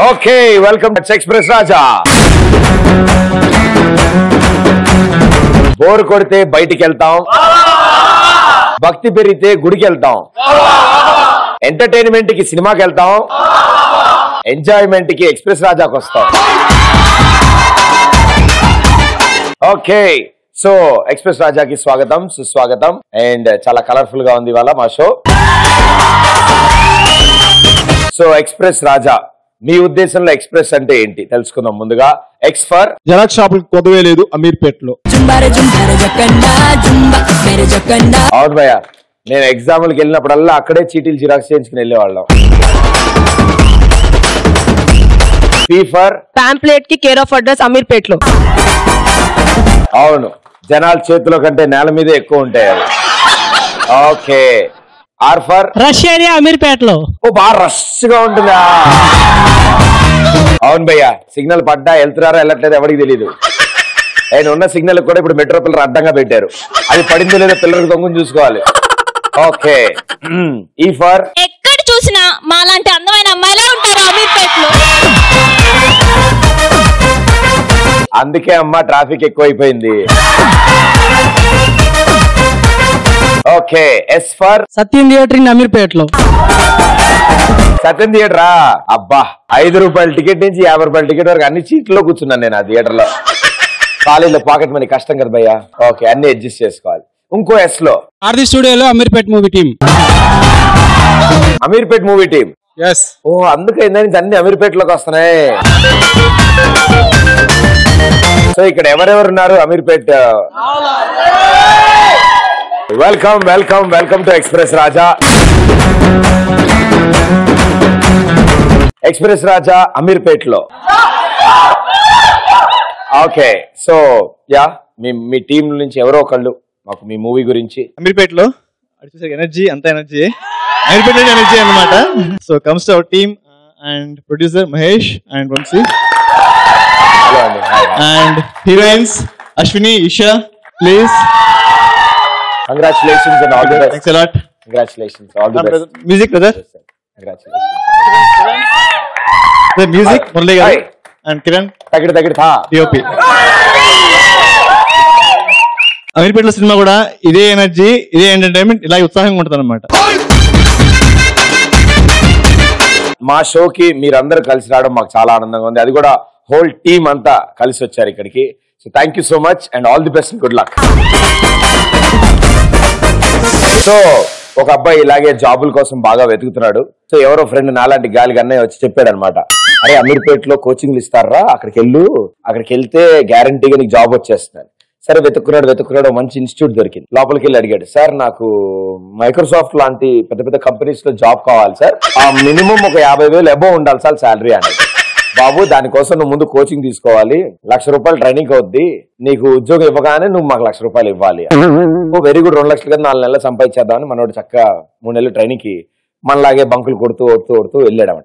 Okay, welcome to express Raja. Bore కొడితే బయటికి వెళ్తాం, భక్తి పెరిగితే గుడికి వెళ్తాం, ఎంటర్టైన్మెంట్ కి సినిమాకి వెళ్తాం, ఎంజాయ్మెంట్ కి ఎక్స్ప్రెస్ రాజాకి వస్తాం. ఓకే, సో ఎక్స్ప్రెస్ రాజాకి స్వాగతం, సుస్వాగతం. అండ్ చాలా కలర్ఫుల్ గా ఉంది ఇవాళ మా షో. సో ఎక్స్ప్రెస్ రాజా, మీ ఉద్దేశంలో ఎక్స్ప్రెస్ అంటే ఏంటి తెలుసుకుందాం. ముందుగా ఎక్స్ ఫర్ జరాక్స్ షాప్ కొదవే లేదు అమీర్పేటలో. అవును భయ్య, నేను ఎగ్జామ్కి వెళ్ళినప్పుడల్లా అక్కడే చీటీలు జిరాక్స్ చేయించుకుని వెళ్ళేవాళ్ళం. పి ఫర్ పాంప్లెట్ కి కేర్ ఆఫ్ అడ్రస్ అమీర్పేటలో. అవును, జనాల చేతిలో కంటే నేల మీదే ఎక్కువ ఉంటాయి. Okay, R for rush area అమీర్పేటలో. ఓ, బాగా రష్ గా ఉంటుందా? అవును భయ్య, సిగ్నల్ పడ్డా వెళ్తున్నారా వెళ్ళట్లేదు ఎవరికి తెలీదు. ఆయన ఉన్న సిగ్నల్ కూడా ఇప్పుడు మెట్రో పిల్లలు అడ్డంగా పెట్టారు. అది పడిందో లేదో పిల్లలు దొంగని చూసుకోవాలి. ఓకే, ఈ ఫర్ ఎక్కడ చూసినా మాలాంటి అందమైన అమ్మాయిలే ఉంటారు అమీర్పేటలో. అందుకే అమ్మ ట్రాఫిక్ ఎక్కువైపోయింది. Okay, S for Sathyam theatre in అమీర్పేటలో. సత్యం థియేటరా? అబ్బా, 5 రూపాయల టికెట్ నుంచి 50 రూపాయల టికెట్ వరకు అన్ని సీట్లో కూర్చున్నాను నేను ఆ థియేటర్ లో. కాలేజీలో పాకెట్ మనీ కష్టం కదా భయ్యా. ఓకే, అన్ని అడ్జస్ట్ చేసుకోవాలి. ఇంకో ఎస్ లో ఆర్ది స్టూడియోలో Ameerpet movie team. Ameerpet movie team. Yes. Oh, అందుకే ఇందాక అన్ని అమీర్పేటలోకి వస్తున్నాయి. సో ఇక్కడ ఎవరెవరు ఉన్నారు Ameerpet? Welcome welcome welcome to express Raja. Express Raja అమీర్పేటలో. ఓకే, సో యా, మీ టీం నుంచి ఎవరో ఒకళ్ళు మాకు మీ మూవీ గురించి. అమీర్పేటలో ఎనర్జీ, అంత ఎనర్జీ అమీర్పేట ఎనర్జీ అన్నమాట. So comes to our team and producer Mahesh and Vamsi hello అండి. And heroines Ashwini, Eesha. Please, congratulations and all the best. Thanks a lot. Congratulations, all the best. Music brother. Congratulations. Music Murali garu and Kiran. తగిడి తగిడి థా DOP. అమీర్పేటలో cinema కూడా ఇదే energy, ఇదే entertainment, ఇలా ఉత్సాహంగా ఉంటుంది అనమాట. మా షోకి మీరందరూ కలిసి రావడం మాకు చాలా ఆనందంగా ఉంది. అది కూడా హోల్ టీమ్ అంతా కలిసి వచ్చారు ఇక్కడికి. So thank you so much and all the best, good luck. So ఒక అబ్బాయి ఇలాగే జాబుల కోసం బాగా వెతుకుతున్నాడు. సో ఎవరో ఫ్రెండ్ నాలాంటి గాలికి అన్నయ్య వచ్చి చెప్పాడు అనమాట, అరే అమీర్పేటలో కోచింగ్లు ఇస్తారా, అక్కడికి వెళ్తే గ్యారంటీగా నీకు జాబ్ వచ్చేస్తున్నాను. సరే వెతుక్కున్నాడు, మంచి ఇన్స్టిట్యూట్ దొరికింది. లోపలికి వెళ్ళి అడిగాడు, సార్ నాకు మైక్రోసాఫ్ట్ లాంటి పెద్ద పెద్ద కంపెనీస్ లో జాబ్ కావాలి సార్, ఆ మినిమం ఒక 50,000 అబోవ్ ఉండాలి సార్ శాలరీ అని. బాబు, దానికోసం నువ్వు ముందు కోచింగ్ తీసుకోవాలి, 1,00,000 రూపాయలు ట్రైనింగ్ అవుద్ది, నీకు ఉద్యోగం ఇవ్వగానే నువ్వు మాకు 1,00,000 రూపాయలు ఇవ్వాలి. ఓ వెరీ గుడ్, 2 లక్షలు కదా, 4 నెలలు సంపాదించేద్దామని మనోడు చక్కగా 3 నెలలు ట్రైనింగ్ కి మనలాగే బంకులు కొడుతూ వెళ్ళాడమాట.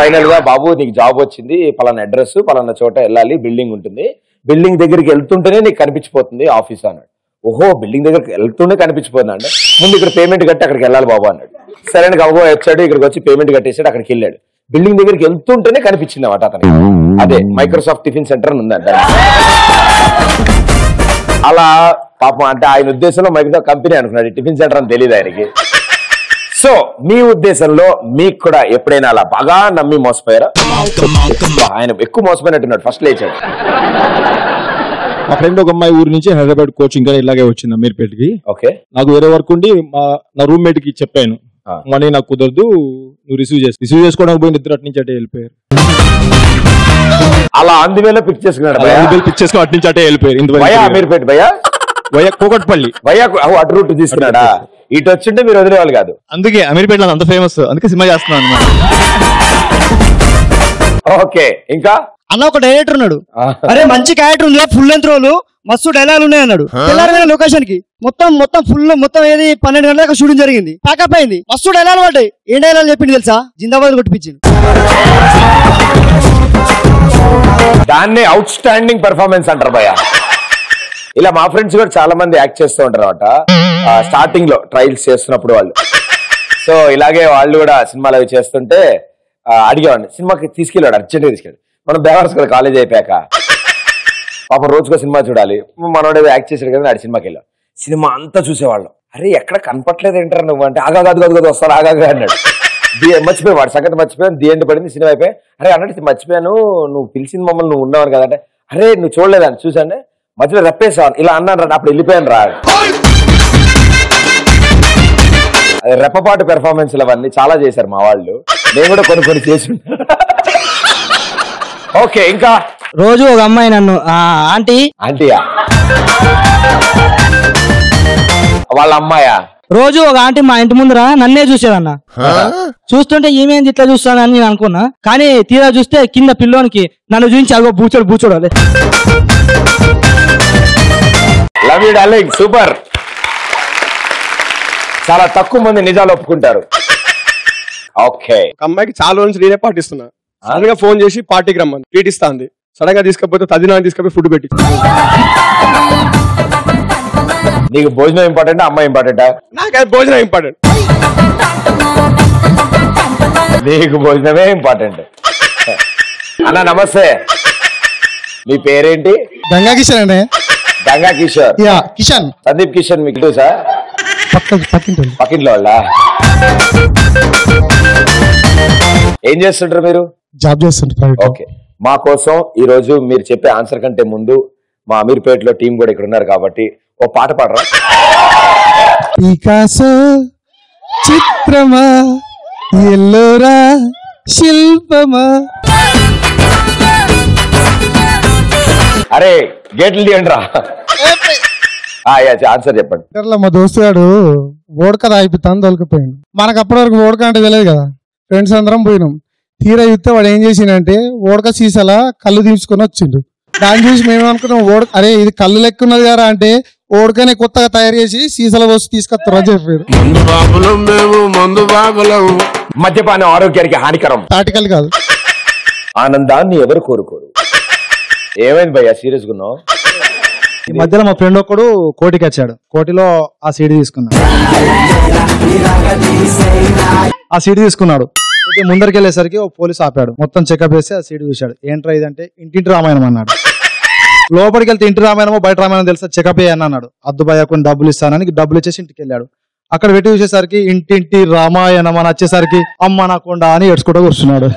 ఫైనల్ గా, బాబు నీకు జాబ్ వచ్చింది, పలానా అడ్రస్, పలానా చోట వెళ్ళాలి, బిల్డింగ్ ఉంటుంది, బిల్డింగ్ దగ్గరికి వెళ్తుంటేనే నీకు కనిపించిపోతుంది ఆఫీస్ అన్నాడు. ఓహో, బిల్డింగ్ దగ్గరికి వెళ్తుంటే కనిపించిపోతుంది అంటే, ముందు ఇక్కడ పేమెంట్ కట్టి అక్కడికి వెళ్ళాలి బాబు అన్నాడు. సరే అని గబగబా వచ్చాడు, ఇక్కడికి వచ్చి పేమెంట్ కట్టేసాడు, అక్కడికి వెళ్ళాడు. బిల్డింగ్ దగ్గరికి వెళ్తుంటేనే కనిపించింది అన్నమాట అతనికి. అదే మైక్రోసాఫ్ట్ టిఫిన్ సెంటర్ అని ఉందంట. అలా పాపం, అంటే ఆయన ఉద్దేశంలో మైక్రోసాఫ్ట్ కంపెనీ అనుకున్నాడు, టిఫిన్ సెంటర్ అని తెలియదు ఆయనకి. సో మీ ఉద్దేశంలో మీకు కూడా ఎప్పుడైనా అలా బాగా నమ్మి మోసపోయారా? ఆయన ఎక్కువ మోసపోయినట్టున్నాడు, ఫస్ట్ లేచాడు. మా ఫ్రెండ్ ఒక అమ్మాయి ఊరి నుంచి హైదరాబాద్ కోచింగ్ కానీ ఇలాగే వచ్చింది అమీర్పేటకి. ఓకే, నాకు వేరే వర్క్ ఉండి నా రూమ్మేట్ కి చెప్పాను, మనీ నాకు కుదరదు, నువ్వు రిసీవ్ చేసుకోవడానికి పోయింది. ఇద్దరు అటు నుంచి అటే వెళ్ళిపోయారు. అలా అందువేళ పిక్ చేసుకున్నాడు, పిక్ చేసుకుని అటు నుంచి అటే వెళ్ళిపోయారు. అమీర్పేట భయ్యా కోకట్పల్లి అటు రూట్ తీసుకున్నాడా? ఇటు వచ్చింటే మీరు వదిలేవాళ్ళు కాదు. అందుకే అమీర్పేటలో అంత ఫేమస్, అందుకే సినిమా చేస్తున్నాను అన్నమాట. ఓకే, ఇంకా అన్న ఒక డైరెక్టర్ ఉన్నాడు, అరే మంచి క్యారెక్టర్ ఉంది, ఫుల్ లెంత్ రోల్, మస్తు డైలాగులు ఉన్నాయి అన్నాడు. తెల్లారి లొకేషన్ కి మొత్తం ఏది 12 గంటల దాకా షూటింగ్ జరిగింది, ప్యాకప్ అయింది, మస్తు డైలాగ్ పడ్డాయి. ఏం డైలాగ్ చెప్పింది తెలుసా? జిందాబాద్ కొట్టిపించింది. దాన్నే అవుట్ స్టాండింగ్ పెర్ఫార్మెన్స్ అంటారు భయ్య. ఇలా మా ఫ్రెండ్స్ కూడా చాలా మంది యాక్ట్ చేస్తూ ఉంటారు అనమాట. స్టార్టింగ్ లో ట్రయల్స్ చేస్తున్నప్పుడు వాళ్ళు. సో ఇలాగే వాళ్ళు కూడా సినిమాలు అవి చేస్తుంటే అడిగేవాడిని సినిమాకి తీసుకెళ్ళాడు, అర్జెంట్గా తీసుకెళ్ళాడు. మనం బేవర్స్ కదా కాలేజ్ అయిపోయాక, పాపం రోజుకో సినిమా చూడాలి. మనోడే యాక్ట్ చేశాడు కదా, ఆడి సినిమాకి వెళ్ళాం. సినిమా అంతా చూసేవాళ్ళం. అరే ఎక్కడ కనపట్లేదు ఏంటారు నువ్వు అంటే, ఆగా వస్తాను ఆగా అన్నాడు. మర్చిపోయి వాడు సంగతి మర్చిపోయాను. ది ఎండ్ పడింది, సినిమా అయిపోయి. అరే అన్నట్టు మర్చిపోయాను, నువ్వు పిలిచిన మమ్మల్ని నువ్వు ఉన్నావు కదంటే, అరే నువ్వు చూడలేదని చూసాను, మధ్యలో రెప్పేసాను ఇలా అన్నాను. అప్పుడు వెళ్ళిపోయాను రా. అది రెప్పపాటు పెర్ఫార్మెన్స్లు అవన్నీ చాలా చేశారు మా వాళ్ళు. నేను కూడా కొన్ని చేసి. ఓకే, ఇంకా రోజు ఒక అమ్మాయి నన్ను ఆంటీయా వాళ్ళ అమ్మాయా? రోజు ఒక ఆంటీ మా ఇంటి ముందర నన్నే చూసేదన్న. చూస్తుంటే ఏమేంది ఇట్లా చూస్తానని నేను అనుకున్నా, కానీ తీరా చూస్తే కింద పిల్లోనికి నన్ను చూపించి అగో బూచోడు. Love you darling, super. చాలా తక్కువ మంది నిజాలు ఒప్పుకుంటారు. ఓకే, అమ్మాయికి చాలా రోజు నేనే పాటిస్తున్నా. సడన్ గా ఫోన్ చేసి పార్టీకి రమ్మని ట్రీట్ ఇస్తా అంది. సడన్ గా తీసుకపోతే తదినా తీసుకపోయి ఫుడ్ పెట్టి. నీకు భోజనం ఇంపార్టెంట్, అమ్మాయి ఇంపార్టెంటా? నాకైతే భోజనం ఇంపార్టెంట్. నీకు భోజనమే ఇంపార్టెంట్. అన్న నమస్తే, మీ పేరేంటి? గంగా కిషన్ అండి. గంగా కిషోర్. కిషన్, సందీప్ కిషన్. మీకు సార్ పక్కింట్లో వాళ్ళ? ఏం చేస్తుంటారు మీరు? జాబ్ చేస్తుంటారు. ఓకే, మా కోసం ఈ రోజు మీరు చెప్పే ఆన్సర్ కంటే ముందు మా అమీర్పేటలో టీం కూడా ఇక్కడ ఉన్నారు కాబట్టి ఓ పాట పాడరా? పికాసో చిత్రమా, ఎల్లోరా శిల్పమా. అరే గేట్లు తీయండి రా. ఆన్సర్ చెప్పండి. మా దోస్తు గాడు ఓడక తాగిపోతాను దొరికిపోయాడు. మనకు అప్పటి వరకు ఓడక అంటే తెలియదు కదా. ఫ్రెండ్స్ అందరం పోయినాం. తీరా చూస్తే వాడు ఏం చేసిండంటే ఓడక సీసాలా కళ్ళు తీసుకొని వచ్చిండు. దాన్ని చూసి మేము అనుకున్నాం అరే ఇది కళ్ళు లెక్క ఉన్నది కదా అంటే, ఓడకనే కొత్తగా తయారు చేసి సీసాల పోసి తీసుకొస్తారా చెప్పారు. మద్యపానం ఆరోగ్యానికి హానికరం. తాటికల్ కాదు. ఆనందాన్ని ఎవరు కోరుకోరు. ఏమైంది భయ్యా, సీరియస్ ఉన్నావు? ఈ మధ్యలో మా ఫ్రెండ్ ఒక్కడు కోటికి వచ్చాడు. కోటిలో ఆ సీడీ తీసుకున్నాడు. ముందరికి వెళ్ళేసరికి ఓ పోలీస్ ఆపాడు. మొత్తం చెకప్ చేసి ఆ సీడీ చూశాడు. ఏంట్రా ఇదంటే ఇంటింటి రామాయణం అన్నాడు. లోపలికి వెళ్తే ఇంటి రామాయణమో బయట రామాయణం తెలుసా, చెకప్ అని అన్నాడు. అద్దు భయ్యా కొన్ని డబ్బులు ఇస్తానని డబ్బులు ఇచ్చేసి ఇంటికి వెళ్ళాడు. అక్కడ పెట్టి చూసేసరికి ఇంటింటి రామాయణం అని వచ్చేసరికి అమ్మ నాకుండా అని ఏడ్చుకుంటూ కూర్చున్నాడు.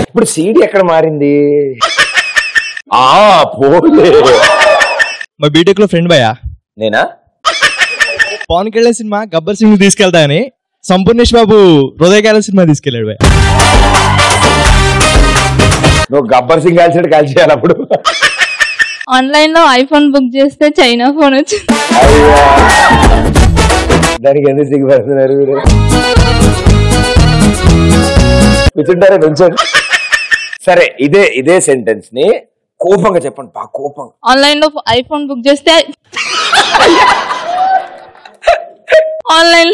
ఇప్పుడు సీడీ ఎక్కడ మారింది? మా బీటెక్ లో ఫ్రెండ్ భయ్యా. నేనా? పవన్ కళ్యాణ్ సినిమా గబ్బర్ సింగ్ తీసుకెళ్తా అని సంపూర్ణేష్ బాబు హృదయకాల సినిమా తీసుకెళ్ళాడు భయ్యా. నువ్వు గబ్బర్ సింగ్ కలిసి చేయాలి. అప్పుడు ఆన్లైన్ లో ఐఫోన్ బుక్ చేస్తే చైనా ఫోన్ వచ్చింది. దానికి ఎందుకు సిగ్గుపడుతున్నారు మీరు? కూర్చుంటారే నుంచోండి. సరే, ఇదే సెంటెన్స్ ని కోపంగా చెప్పండి, బాగా కోపంగా. ఆన్లైన్ లో ఐఫోన్ బుక్ చేస్తే ఆన్లైన్.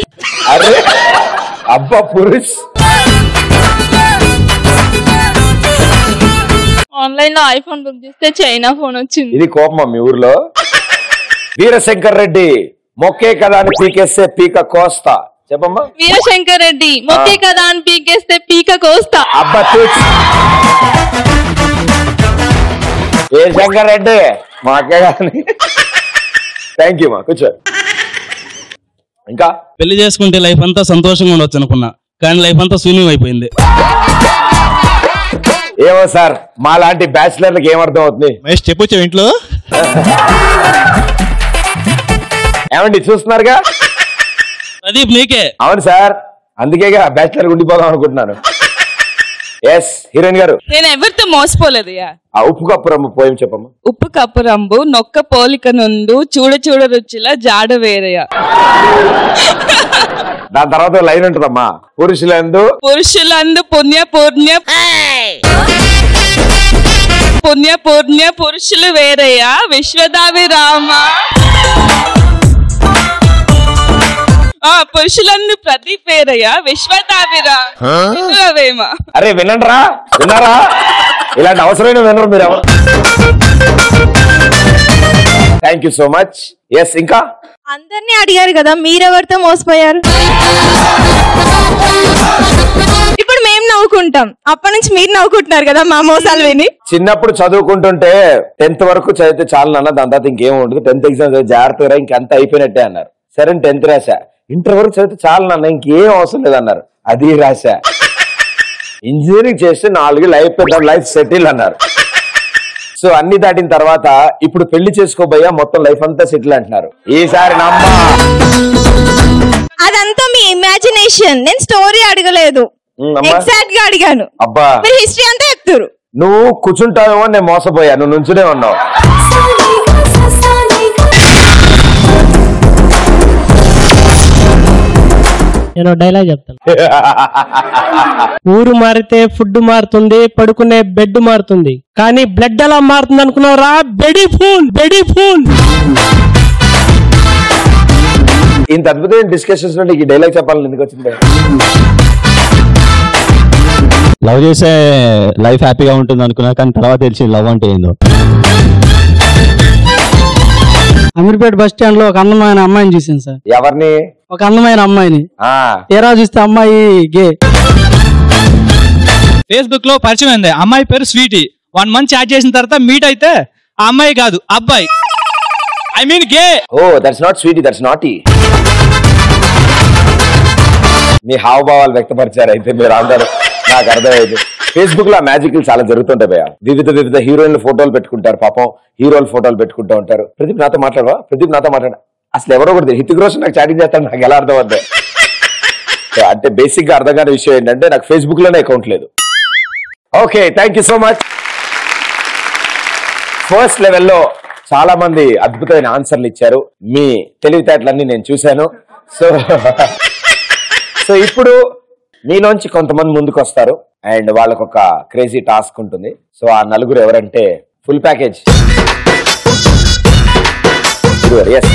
అరే అబ్బా పురుష్. ఆన్లైన్ లో ఐఫోన్ బుక్ చేస్తే చైనా ఫోన్ వచ్చింది. ఇది కోపమా మీ ఊర్లో? వీరశంకర్ రెడ్డి మొక్కే కదా అని పీకేస్తే పీక కోస్తా. చెప్పమ్మా. వీరశంకర్ రెడ్డి మొక్కే కదా అని పీకేస్తే పీక కోస్తా. అబ్బా వీరశంకర్ రెడ్డి మాకే కానీ. థ్యాంక్ యూ మా, కూర్చో. ఇంకా పెళ్లి చేసుకుంటే లైఫ్ అంతా సంతోషంగా ఉండొచ్చు అనుకున్నా, కానీ లైఫ్ అంతా శూన్యం అయిపోయింది. ఏమో సార్, మా లాంటి బ్యాచిలర్లకు ఏమర్థం అవుతుంది? మహేష్ చెప్పొచ్చావు ఇంట్లో. ఏమండి చూస్తున్నారుగా? ప్రదీప్ నీకే. అవును సార్, అందుకేగా బ్యాచిలర్ ఉండిపోదాం అనుకుంటున్నాను. ఎస్ హీరోయిన్ గారు. నేను ఎవరితో మోసపోలేదు. ఆ ఉప్పు కప్పు రంబు పోయం చెప్పమ్మా. ఉప్పు కప్పు రంబు నొక్క పోలిక నుండు చూడ చూడ రుచిల జాడ వేరయ్య. దాని తర్వాత లైన్ ఉంటుందమ్మా. పురుషులందు పుణ్య పుణ్య పురుషులు వేరయ్య విశ్వదావి రామ. పురుషులందు ప్రదీప్ వేరయ్య విశ్వదావిరా. అరే వినండిరా, విన్నారా? ఇలాంటి అవసరమైన వినరు మీరు ఎవరు. Thank you so much. Yes ఇంకా అందరినీ అడిగారు కదా, మీరెవరితో మోసపోయారు? ఇప్పుడు మేము నవ్వుకుంటాం, అప్పటి నుంచి మీరు నవ్వుకుంటున్నారు కదా మా మోసాలు విని. చిన్నప్పుడు చదువుకుంటుంటే 10th వరకు చదివితే చాలు అన్న, దాని తర్వాత ఇంకేం ఉండదు, 10th ఎగ్జామ్ జాగ్రత్తగా ఇంకంత అయిపోయినట్టే అన్నారు. సరే 10th రాశా, ఇంటర్ వరకు చదివితే చాలు అన్న, ఇంకేం అవసరం లేదన్నారు. అది రాశా. ఇంజనీరింగ్ చేస్తే 4 లైఫ్ సెటిల్ అన్నారు. సో అన్ని దాటిన తర్వాత ఇప్పుడు పెళ్లి చేసుకోబోయా మొత్తం లైఫ్ అంతా సెటిల్ అంటున్నారు. ఈసారి నమ్మా, అదంతా మీ ఇమాజినేషన్. నేను స్టోరీ అడగలేదు, ఎగ్జాక్ట్ గా అడిగాను. అబ్బా, మీరు హిస్టరీ అంతా చెప్తారు. నువ్వు కూర్చుంటావేమో, నేను మోసపోయా, నువ్వు నుంచునే ఉన్నావు. నేను డైలాగ్ చెప్తాను. ఊరు మారితే ఫుడ్ మారుతుంది, పడుకునే బెడ్ మారుతుంది, కానీ బ్లడ్ ఎలా మారుతుంది అనుకున్నావురా? బెడీ ఫూల్. ఇంత అద్భుతమైన డిస్కషన్స్ లో ఈ డైలాగ్ చెప్పాలని ఎందుకు వచ్చింది? లవ్ చేసే లైఫ్ హ్యాపీగా ఉంటుంది అనుకున్నా, కానీ తర్వాత తెలిసింది లవ్ అంటే ఏందో. అమీర్పేట బస్ స్టాండ్ లో ఒక అందమైన అమ్మాయిని చూసాను సార్. ఎవరిని? ఒక అందమైన అమ్మాయిని. తీరా చూస్తే అమ్మాయి గే. ఫేస్బుక్ లో పరిచయం అయింది, అమ్మాయి పేరు స్వీటీ. 1 month చాట్ చేసిన తర్వాత మీట్ అయితే ఆ అమ్మాయి కాదు, అబ్బాయి. I mean gay. Oh, that's not sweetie, that's naughty. మీ హావభావాలు వ్యక్తపరిచారు అయితే మీరు అందరూ, నాకు అర్థమైంది. ఫేస్బుక్ లో మ్యాజిక్ చాలా జరుగుతుంటాయి భయ. వివిధ హీరోయిన్ల ఫోటోలు పెట్టుకుంటారు, పాపం హీరోల ఫోటోలు పెట్టుకుంటూ ఉంటారు. ప్రదీప్ నాతో మాట్లాడవా? ప్రదీప్ నాతో మాట్లాడ. అసలు ఎవరో కూడా హితిక్ రోషన్ నాకు చాటింగ్ చేస్తాను, నాకు ఎలా అర్థం అవుతుంది అంటే బేసిక్ గా అర్థం కాని విషయం ఏంటంటే నాకు ఫేస్బుక్ లోనే అకౌంట్ లేదు. Okay, thank you so much. First లెవెల్లో చాలా మంది అద్భుతమైన ఆన్సర్లు ఇచ్చారు. మీ తెలివితేటలన్నీ నేను చూశాను. సో ఇప్పుడు మీలోంచి కొంతమంది ముందుకు వస్తారు అండ్ వాళ్ళకు ఒక క్రేజీ టాస్క్ ఉంటుంది. సో ఆ నలుగురు ఎవరంటే ఫుల్ ప్యాకేజ్ గురుగారు. ఎస్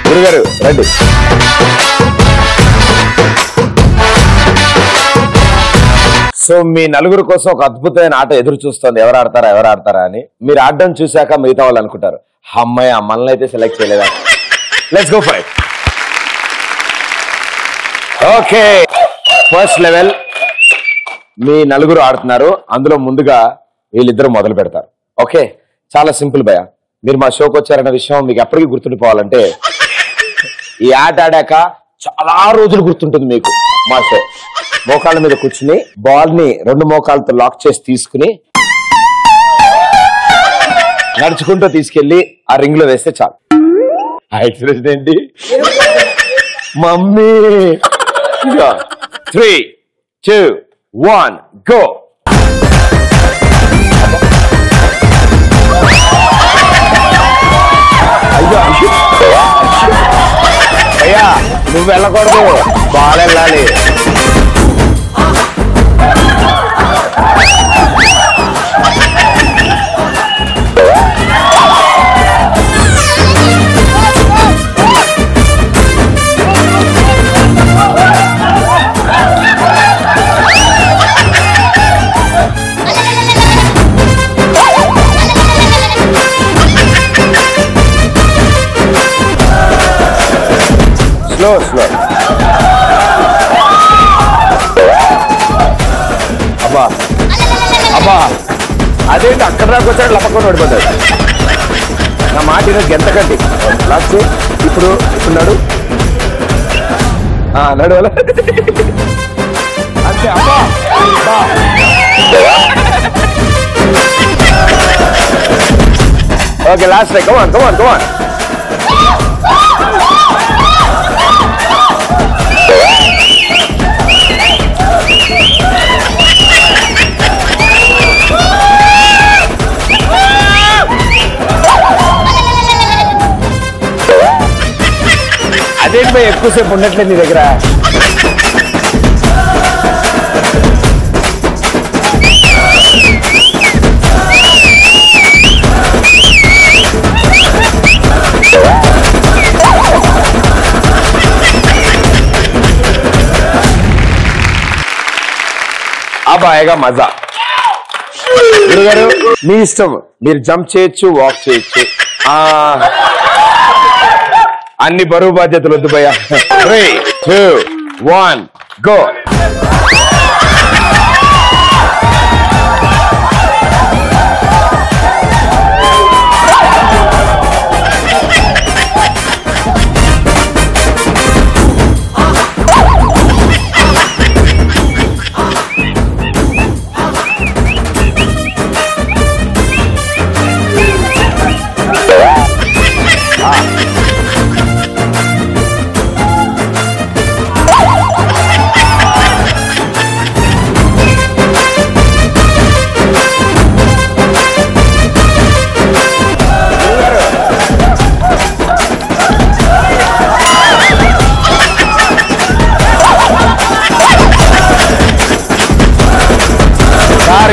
గురుగారు రండి. సో మీ నలుగురు కోసం ఒక అద్భుతమైన ఆట ఎదురు చూస్తుంది, ఎవరు ఆడతారా అని. మీరు ఆడడం చూశాక మిగతా వాళ్ళు అనుకుంటారు, అమ్మాయి మనల్ని అయితే సెలెక్ట్ చేయలేదా. Let's go for it. Okay, first level మీ నలుగురు ఆడుతున్నారు. అందులో ముందుగా వీళ్ళిద్దరూ మొదలు పెడతారు. ఓకే, చాలా సింపుల్ భయ. మీరు మా షోకి వచ్చారన్న విషయం మీకు ఎప్పటికీ గుర్తుండిపోవాలంటే ఈ ఆట ఆడాక చాలా రోజులు గుర్తుంటుంది మీకు మా షో. మోకాళ్ళ మీద కూర్చుని బాల్ ని 2 మోకాళ్ళతో లాక్ చేసి తీసుకుని నడుచుకుంటూ తీసుకెళ్లి ఆ రింగ్ లో వేస్తే చాలు. ఎక్స్ప్రెషన్ ఏంటి మమ్మీ? 3, 2, 1 గో. అయ్యా నువ్వు వెళ్ళకూడదు, బాల్ వెళ్ళాలి. స్లో అబ్బా అదేంటి అక్కడ దాకా వచ్చాడు లపకొని ఓడిపోతాడు. నా మాట గెంతకండి లాస్ట్. ఇప్పుడు నడు నడువల అంతే. అబ్బా ఓకే, లాస్ట్ కమాన్. అదేంటి ఎక్కువసేపు ఉండట్లేదు నీ దగ్గర. అబ్బాయిగా మజా. గురుగారు మీ ఇష్టం, మీరు జంప్ చేయొచ్చు, వాక్ చేయొచ్చు. అన్ని బరువు బాధ్యతలు వద్దు భయ్యా. 3, 2, 1 గో.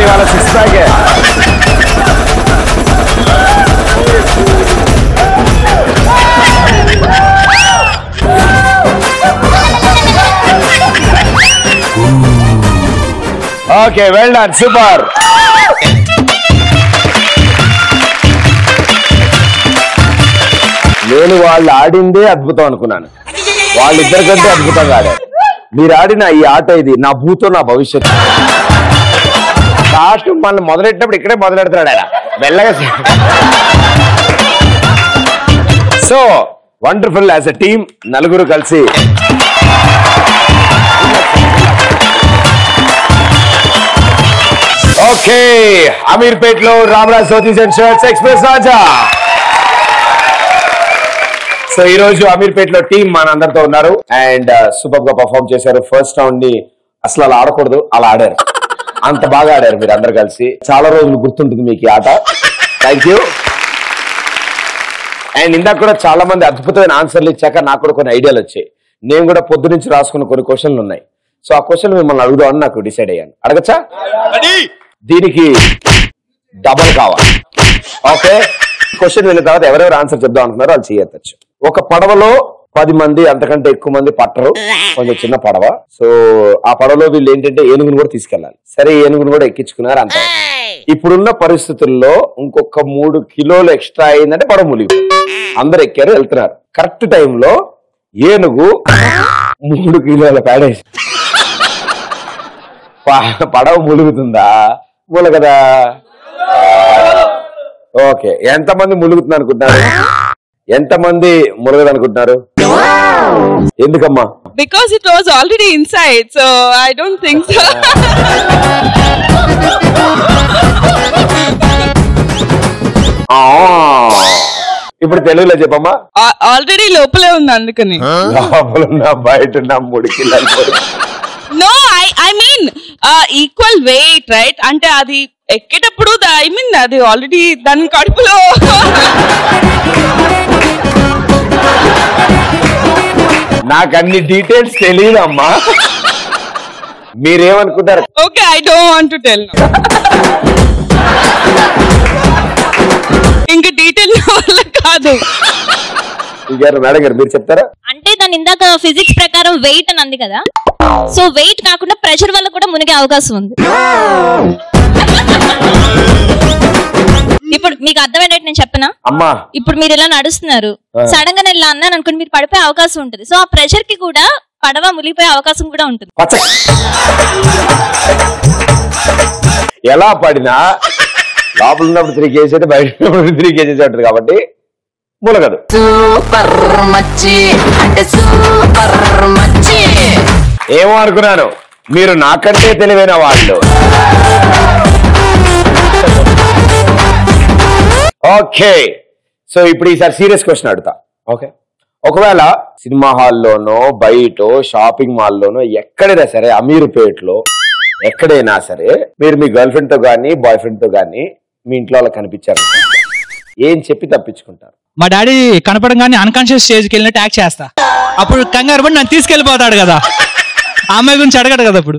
ఇవాళ 6 pack. Okay, well done, super. నేను వాళ్ళు ఆడిందే అద్భుతం అనుకున్నాను, వాళ్ళిద్దరికంటే అద్భుతంగా ఆడారు. మీరు ఆడిన ఈ ఆట ఇది నా భూతో నా భవిష్యత్తు. లాస్ట్ మనం మొదలెట్టినప్పుడు ఇక్కడే మొదలెడుతున్నాడు ఆయన మెల్లగా. So wonderful. As a team నలుగురు కలిసి ఓకే, అమీర్పేట్లో Ramraj dhotis and shirts express Raja. So ఈ రోజు అమీర్పేట్లో టీం మనందరితో ఉన్నారు అండ్ సూపర్ గా పర్ఫార్మ్ చేశారు. ఫస్ట్ రౌండ్ ని అసలు అలా ఆడకూడదు, అలా ఆడారు. అంత బాగా ఆడారు మీరు అందరు కలిసి. చాలా రోజులు గుర్తుంటుంది మీకు ఈ ఆట. Thank you. అండ్ ఇందాక కూడా చాలా మంది అద్భుతమైన ఆన్సర్లు ఇచ్చాక నాకు కూడా కొన్ని ఐడియాలు వచ్చాయి. నేను కూడా పొద్దు నుంచి రాసుకున్న కొన్ని క్వశ్చన్లు ఉన్నాయి. సో ఆ క్వశ్చన్ మిమ్మల్ని అడుగుదామని నాకు డిసైడ్ అయ్యాను. అడగచ్చా? దీనికి డబల్ కావాలి. ఓకే, క్వశ్చన్ వెళ్ళిన తర్వాత ఎవరెవరు ఆన్సర్ చెప్దాం అనుకున్నారో వాళ్ళు చేయొచ్చు. ఒక పడవలో 10 మంది అంతకంటే ఎక్కువ మంది పట్టరు, కొంచెం చిన్న పడవ. సో ఆ పడవలో వీళ్ళు ఏంటంటే ఏనుగును కూడా తీసుకెళ్లాలి. సరే, ఏనుగును కూడా ఎక్కించుకున్నారు అంత. ఇప్పుడున్న పరిస్థితుల్లో ఇంకొక 3 కిలోలు ఎక్స్ట్రా అయిందంటే పడవ ములిగి అందరు ఎక్కారు, వెళ్తున్నారు. కరెక్ట్ టైంలో ఏనుగు 3 కిలోల ప్యాడేసి పడవ ములుగుతుందా? ములగదా? ఓకే, ఎంతమంది ములుగుతుంది అనుకుంటున్నారు? ఎంతమంది ములగదు అనుకుంటున్నారు? ఎందుకమ్మా? Because it was already inside, so I don't think so. ఇప్పుడు తెలుగులో చెప్పమ్మా. ఆల్రెడీ లోపలే ఉంది అందుకని. లోపల బయట 3 కిలోలు. No, I mean equal weight, right? అంటే అది ఎక్కేటప్పుడు I mean అది ఆల్రెడీ దాని కడుపులో. నాకు అన్ని డీటెయిల్స్ తెలియదు అమ్మా, మీరేమనుకుంటారు? Okay, I don't want to tell now. ఇంకా డీటెయిల్ కాదు. మేడం గారు మీరు చెప్తారా? అంటే దాని ఇందాక ఫిజిక్స్ ప్రకారం వెయిట్ అని అంది కదా, సో వెయిట్ కాకుండా ప్రెషర్ వల్ల కూడా మునిగే అవకాశం ఉంది. ఇప్పుడు మీకు అర్థమయ్యేటట్టు నేను చెప్పనా? అమ్మా, ఇప్పుడు మీరు ఇలా నడుస్తున్నారు, సడన్ గా ఇలా అన్నాను అనుకోండి, మీరు పడిపోయే అవకాశం ఉంటుంది. సో ఆ ప్రెషర్ కి కూడా పడవ మునిగిపోయే అవకాశం కూడా ఉంటుంది. ఎలా పడినా లోపల ఉన్నప్పుడు 3 kgs అయితే బయట ఉన్నప్పుడు 3 kgs ఉంటుంది కాబట్టి ములగదు. సూపర్ మచ్చి అంటే సూపర్ మచ్చి. ఏమో అనుకున్నాను, మీరు నాకంటే తెలివైన వాళ్ళు. ఓకే, సో ఇప్పుడు ఈసారి సీరియస్ క్వశ్చన్ అడుగుతా. ఓకే, ఒకవేళ సినిమా హాల్లోనో బయటో షాపింగ్ మాల్లోనో ఎక్కడైనా సరే, అమీర్పేట్లో ఎక్కడైనా సరే మీరు మీ గర్ల్ ఫ్రెండ్ తో గానీ బాయ్ ఫ్రెండ్ తో గానీ మీ ఇంట్లో వాళ్ళకి కనిపించారు, ఏం చెప్పి తప్పించుకుంటారు? మా డాడీ కనపడంగానే అన్కాన్షియస్ స్టేజ్కి వెళ్ళినట్టు యాక్ట్ చేస్తా. అప్పుడు కంగారు పడి నన్ను తీసుకెళ్ళిపోతాడు కదా, ఆ అమ్మాయి గురించి అడగడు కదా. అప్పుడు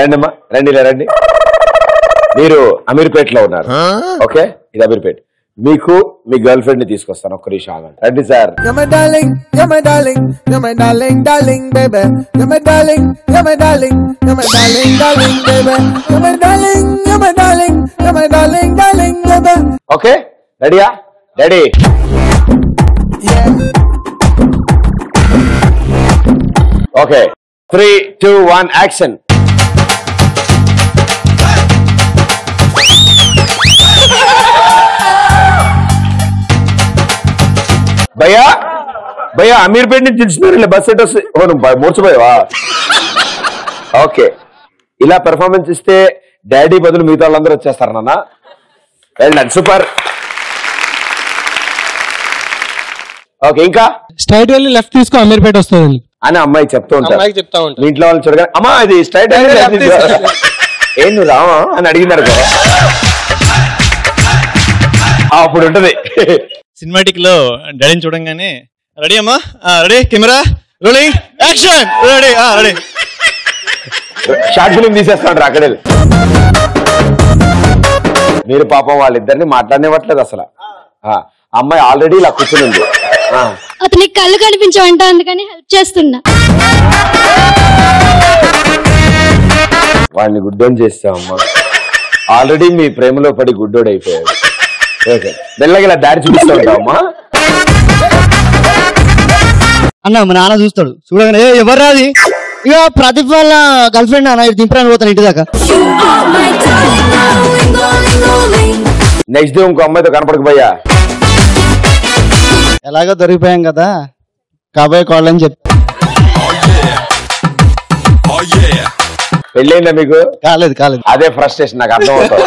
రండి అమ్మా, రండి ఇలా రండి. మీరు అమీర్పేట్లో ఉన్నారు. ఓకే, ఇది అమీర్పేట్. మీకు మీ గర్ల్ ఫ్రెండ్ ని తీసుకొస్తాను, ఒక్క నిమిషం ఆగండి. రండి సార్. ఓకే, రెడీయా? రెడీ? Okay 3, 2, 1 action. భయ్యా భయ్యా అమీర్పేట నుంచి దించుతున్నారు బస్ సెట్ వస్తే మూర్చిపోయావా? ఓకే, ఇలా పెర్ఫార్మెన్స్ ఇస్తే డాడీ బదులు మిగతా వాళ్ళందరూ వచ్చేస్తారు నాన్న. వెళ్ళండి, సూపర్. ఓకే, ఇంకా స్ట్రైట్ వెళ్ళి లెఫ్ట్ తీసుకో అమీర్పేట వస్తుంది అని అమ్మాయి చెప్తూ ఉంటారు. మీ ఇంట్లో వాళ్ళు చూడగా అమ్మా ఇది స్ట్రైట్ ఏం నువ్వు రావా అని అడిగినారు కదా, అప్పుడు ఉంటది. సినిమాటిక్ లో డాడీని చూడంగానే రెడీ అమ్మా, ready, camera rolling, action, ready, ready. Short film తీసేస్తాడు అక్కడే. మీరు పాపం వాళ్ళిద్దరిని మాట్లాడనివ్వట్లేదు అసలు. అమ్మాయి ఆల్రెడీ ఇలా కూర్చుని అతనికి కళ్ళు కనిపించవంట, అందుకని హెల్ప్ చేస్తున్నా. వాడిని గుడ్డోని చేస్తామమ్మా, ఆల్రెడీ మీ ప్రేమలో పడి గుడ్డోడు అయిపోయాడు. ఓకే, మెల్లగా ఇలా దారి చూపిస్తూ ఉంటావమ్మా. అన్న మా నాన్న చూస్తాడు, చూడగానే ఎవరు రాది, ఇక ప్రదీప్ వాళ్ళ గర్ల్ ఫ్రెండ్ అన్న దింపడానికి పోతాను ఇంటి దాకా. నెక్స్ట్ డే ఇంకో అమ్మాయితో కనపడకపోయా, ఎలాగో దొరికిపోయాం కదా కాబోయే కాళ్ళని చెప్పి. పెళ్ళైందా మీకు? కాలేదు కాలేదు. అదే ఫ్రస్ట్రేషన్ నాకు అర్థం అవుతుంది.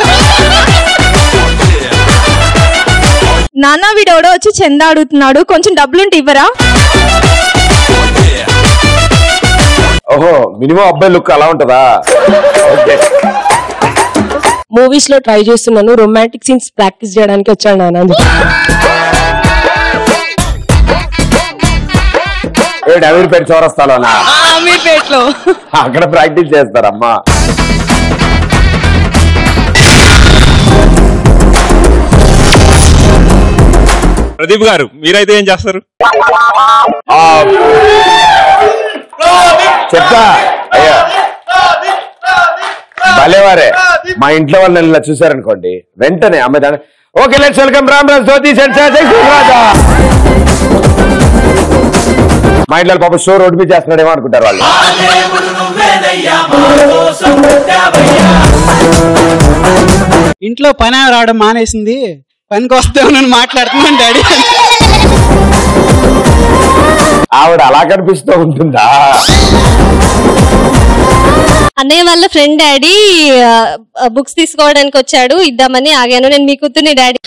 నాన్న వీడెవడో వచ్చి చందా అడుగుతున్నాడు, కొంచెం డబ్బులుంటే ఇవ్వరా? ఓహో, మినిమం అబ్బాయి లుక్ అలా ఉంటదా? ఓకే, మూవీస్ లో ట్రై చేస్తున్నాను, రొమాంటిక్ సీన్స్ ప్రాక్టీస్ చేయడానికి వచ్చాను నాన్న. అమీర్పేట చౌరస్తాలోనా? అమీర్పేటలో అక్కడ ప్రాక్టీస్ చేస్తారమ్మా. ప్రదీప్ గారు మీరైతే ఏం చేస్తారు? చెప్తా అయ్యా, భలేవారే. మా ఇంట్లో వాళ్ళు నన్ను ఇలా చూసారనుకోండి, వెంటనే అమ్మాయి దాని okay let's welcome Ramraj dhoti Raja. మా ఇంట్లో పాప షో రోడ్ మీద చేస్తున్నాడేమో అనుకుంటారు వాళ్ళు. ఇంట్లో పని రావడం మానేసింది, పనికి వస్తే నన్ను మాట్లాడుతున్నాను డాడీ. ఆవిడ అలా కనిపిస్తూ ఉంటుందా? అన్నయ్య వాళ్ళ ఫ్రెండ్ డాడీ బుక్స్ తీసుకోవడానికి వచ్చాడు, ఇద్దామని ఆగాను. నేను మీ కూతుర్ని డాడీ.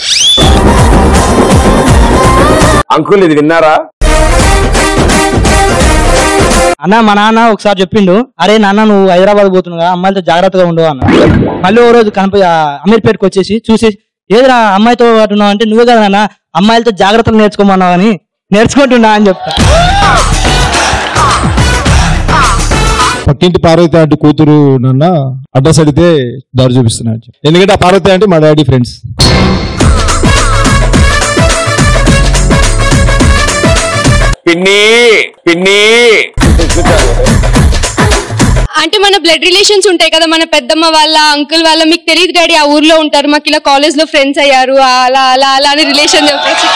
అంకుల్ ఇది విన్నారా? అన్న మా నాన్న ఒకసారి చెప్పిండు, అరే నాన్న నువ్వు హైదరాబాద్ పోతున్నావు, అమ్మాయిలతో జాగ్రత్తగా ఉండవు అన్న. మళ్ళీ ఓ రోజు అమీర్పేటకి వచ్చేసి చూసి ఏదిరా అమ్మాయితో పాటున్నావు అంటే, నువ్వే కదా నాన్న అమ్మాయిలతో జాగ్రత్తలు నేర్చుకోమన్నావు అని నేర్చుకుంటున్నా అని చెప్తా. పక్కింటి పార్వతి అంటే కూతురు నాన్న అడ్రస్ అడిగితే దారి చూపిస్తున్నాడు. ఎందుకంటే ఆ పార్వతి అంటే మా డాడీ ఫ్రెండ్స్. పిన్ని పిన్ని అంటే మన బ్లడ్ రిలేషన్స్ ఉంటాయి కదా, మన పెద్దమ్మ వాళ్ళ అంకుల్ వాళ్ళ. మీకు తెలియదు డాడీ, ఆ ఊర్లో ఉంటారు, మాకు ఇలా కాలేజ్ లో ఫ్రెండ్స్ అయ్యారు, అలా అలా అలా అని రిలేషన్ చెప్పచ్చు.